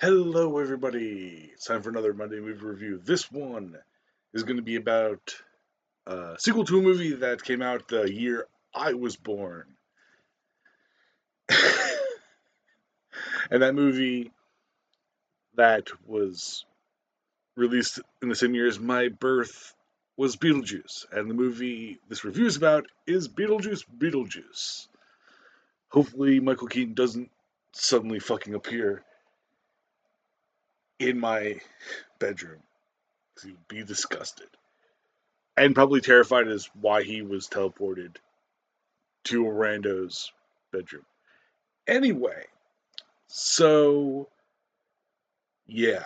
Hello, everybody. It's time for another Monday movie review. This one is going to be about a sequel to a movie that came out the year I was born. And that movie that was released in the same year as my birth was Beetlejuice. And the movie this review is about is Beetlejuice. Hopefully, Michael Keaton doesn't suddenly fucking appear in my bedroom because he would be disgusted. And probably terrified as why he was teleported to a rando's bedroom. Anyway, so yeah,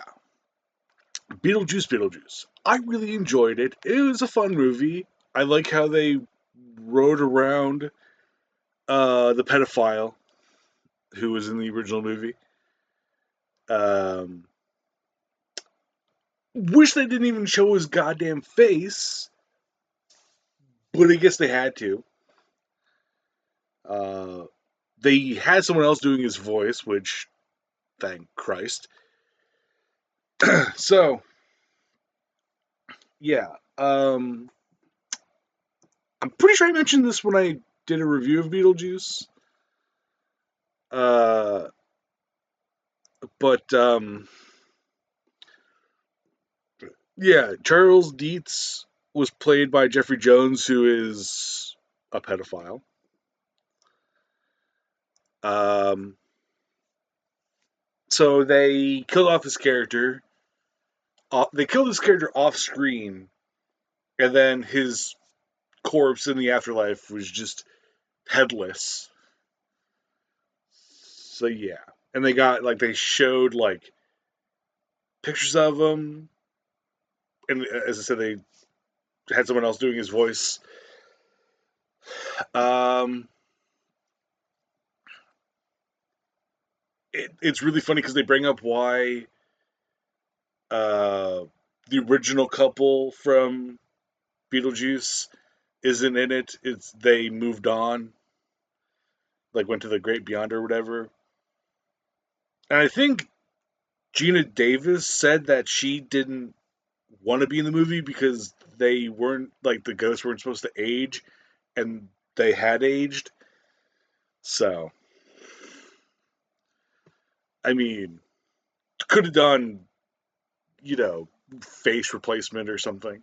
Beetlejuice. I really enjoyed it. It was a fun movie. I like how they rode around the pedophile who was in the original movie. Um, wish they didn't even show his goddamn face, but I guess they had to. Uh, they had someone else doing his voice, which, thank Christ. So, yeah. I'm pretty sure I mentioned this when I did a review of Beetlejuice. Uh, but yeah, Charles Dietz was played by Jeffrey Jones, who is a pedophile. Um, so they killed off his character. They killed his character off screen, and then his corpse in the afterlife was just headless. So yeah, and they showed pictures of him, and as I said, they had someone else doing his voice. Um, it's really funny because they bring up why uh, the original couple from Beetlejuice isn't in it. It's they moved on, like went to the great beyond or whatever. And I think Gina Davis said that she didn't want to be in the movie because they weren't like the ghosts weren't supposed to age, and they had aged. So, I mean, could have done, you know, face replacement or something,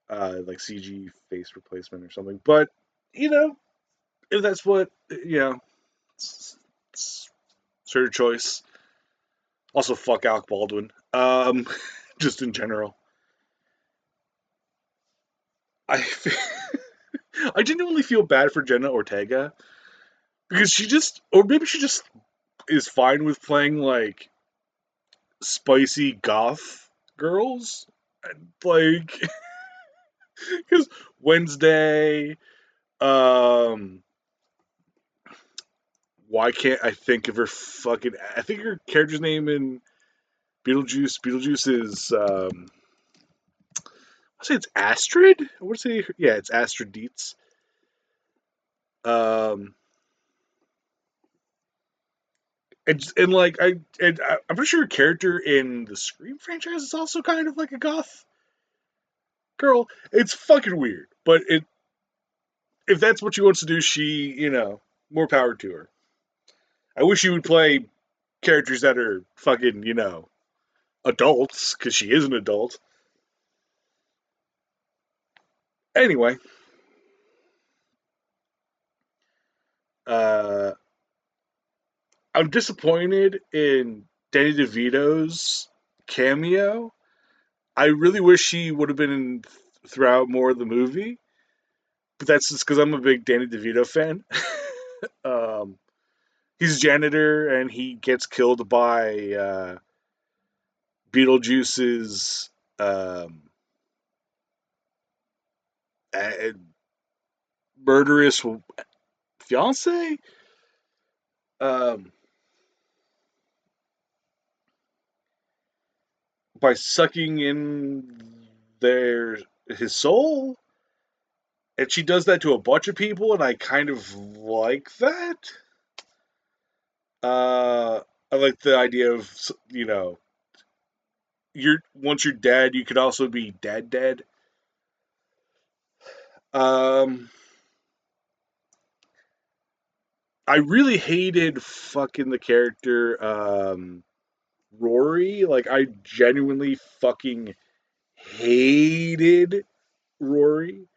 like CG face replacement or something. But you know, if that's what it's her choice. Also, fuck Alec Baldwin. Just in general, I I genuinely feel bad for Jenna Ortega because or maybe she just is fine with playing like spicy goth girls, like because Wednesday, um, why can't I think of her fucking? I think her character's name in Beetlejuice. Beetlejuice is I say it's Astrid. I want to say yeah, it's Astrid Dietz. Um, and like I'm pretty sure her character in the Scream franchise is also kind of like a goth girl. It's fucking weird, but it if that's what she wants to do, more power to her. I wish she would play characters that are fucking adults because she is an adult. Anyway, uh, I'm disappointed in Danny DeVito's cameo. I really wish he would have been throughout more of the movie, but that's just because I'm a big Danny DeVito fan. um, he's a janitor and he gets killed by Beetlejuice's uh, murderous fiance. Um, by sucking in their his soul, and she does that to a bunch of people, and I kind of like that. Uh, like the idea of, you're once you're dead, you could also be dead. Um, I really hated fucking the character Rory. Like I genuinely fucking hated Rory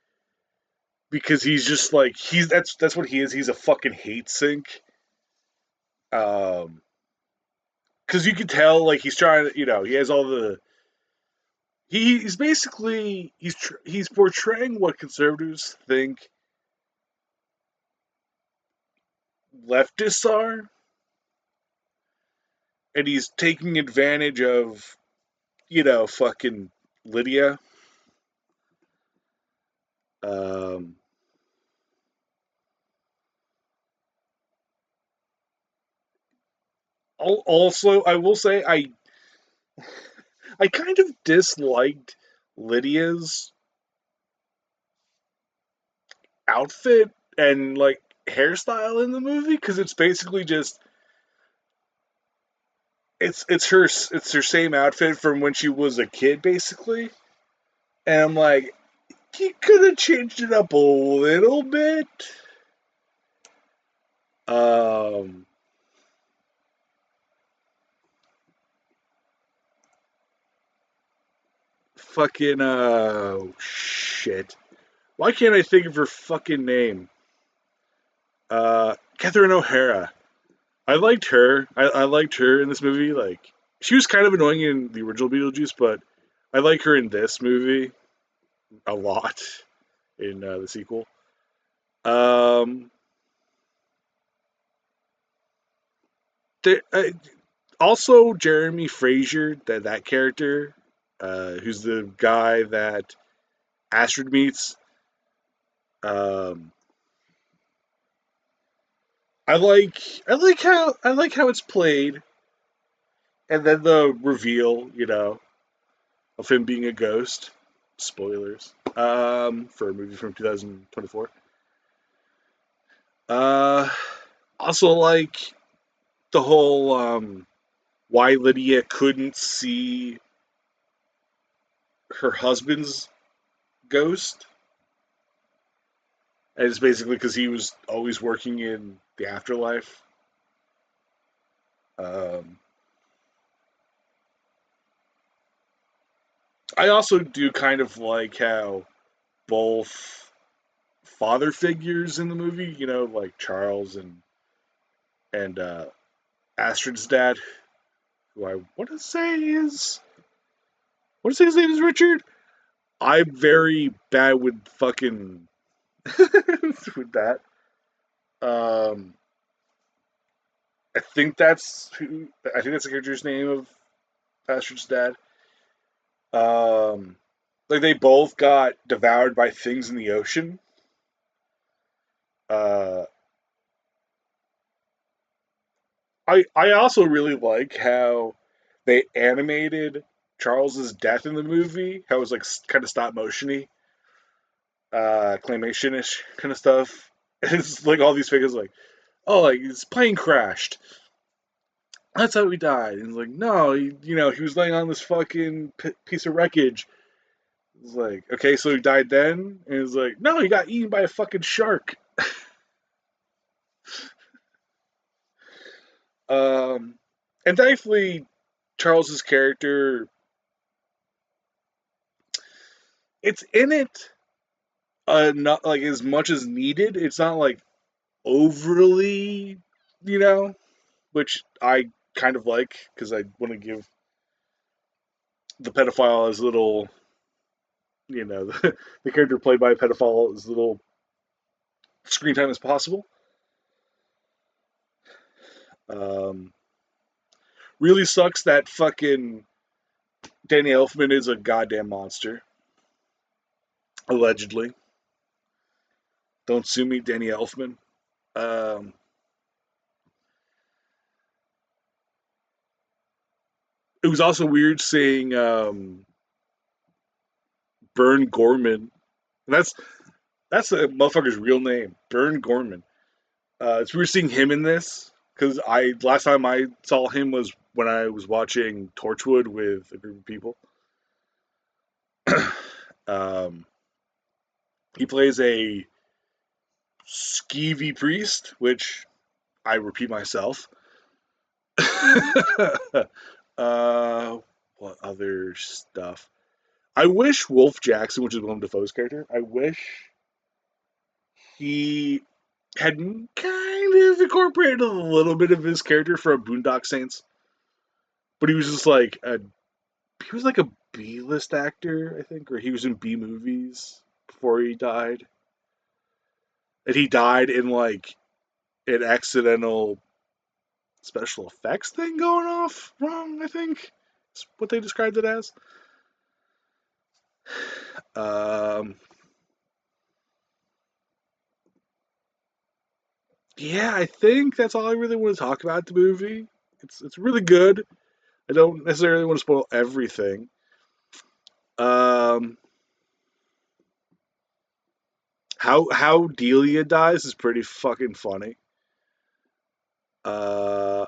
because he's just like that's what he is. He's a fucking hate sink. Um, because you can tell like he's trying to, he has all the he's basically he's portraying what conservatives think leftists are, and he's taking advantage of fucking Lydia. Um, also, I will say I kind of disliked Lydia's outfit and like hairstyle in the movie because it's basically just it's her same outfit from when she was a kid basically, and I'm like, you could have changed it up a little bit. Um, fucking shit. Why can't I think of her fucking name? Catherine O'Hara. I liked her. I liked her in this movie. Like she was kind of annoying in the original Beetlejuice, but I like her in this movie a lot in the sequel. Um, there, also Jeremy Fraser, that character, who's the guy that Astrid meets. Um, I like how it's played, and then the reveal, of him being a ghost. Spoilers. For a movie from 2024. Uh, also like the whole why Lydia couldn't see her husband's ghost, and it's basically because he was always working in the afterlife. Um, I also do kind of like how both father figures in the movie, like Charles and Astrid's dad, who I want to say his name is Richard. I'm very bad with fucking with that. Um, I think that's the character's name of Astrid's dad. Um, like they both got devoured by things in the ocean. Uh, I also really like how they animated Charles's death in the movie. How it was like kind of stop motiony, claymation ish kind of stuff. It's like all these figures like, oh, like his plane crashed. That's how he died. And he's like, no, he was laying on this fucking piece of wreckage. It's like, okay, so he died then? And he's like, no, he got eaten by a fucking shark. Um, and thankfully, Charles's character, it's in it, not like as much as needed. It's not like overly, you know, which I kind of like because I want to give the pedophile as little, the character played by a pedophile as little screen time as possible. Um, really sucks that fucking Danny Elfman is a goddamn monster. Allegedly. Don't sue me, Danny Elfman. Um, it was also weird seeing Bern Gorman. And that's the motherfucker's real name, Bern Gorman. It's weird seeing him in this. Because last time I saw him was when I was watching Torchwood with a group of people. um, he plays a skeevy priest, which I repeat myself. uh, what other stuff? I wish Wolf Jackson, which is Willem Dafoe's character, I wish he had kind of incorporated a little bit of his character from Boondock Saints, but he was just like he was like a B-list actor, I think, or he was in B movies before he died, and he died in like an accidental special effects thing going off wrong. I think is what they described it as. Um, yeah, I think that's all I really want to talk about the movie. It's really good. I don't necessarily want to spoil everything. Um, how Delia dies is pretty fucking funny. Uh,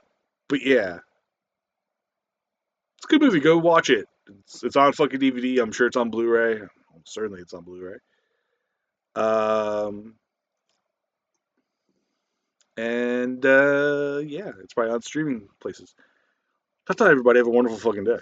but yeah, it's a good movie. Go watch it. It's on fucking DVD. I'm sure it's on Blu-ray. Certainly, it's on Blu-ray. Um, and yeah, it's probably on streaming places. Ta-ta, everybody. Have a wonderful fucking day.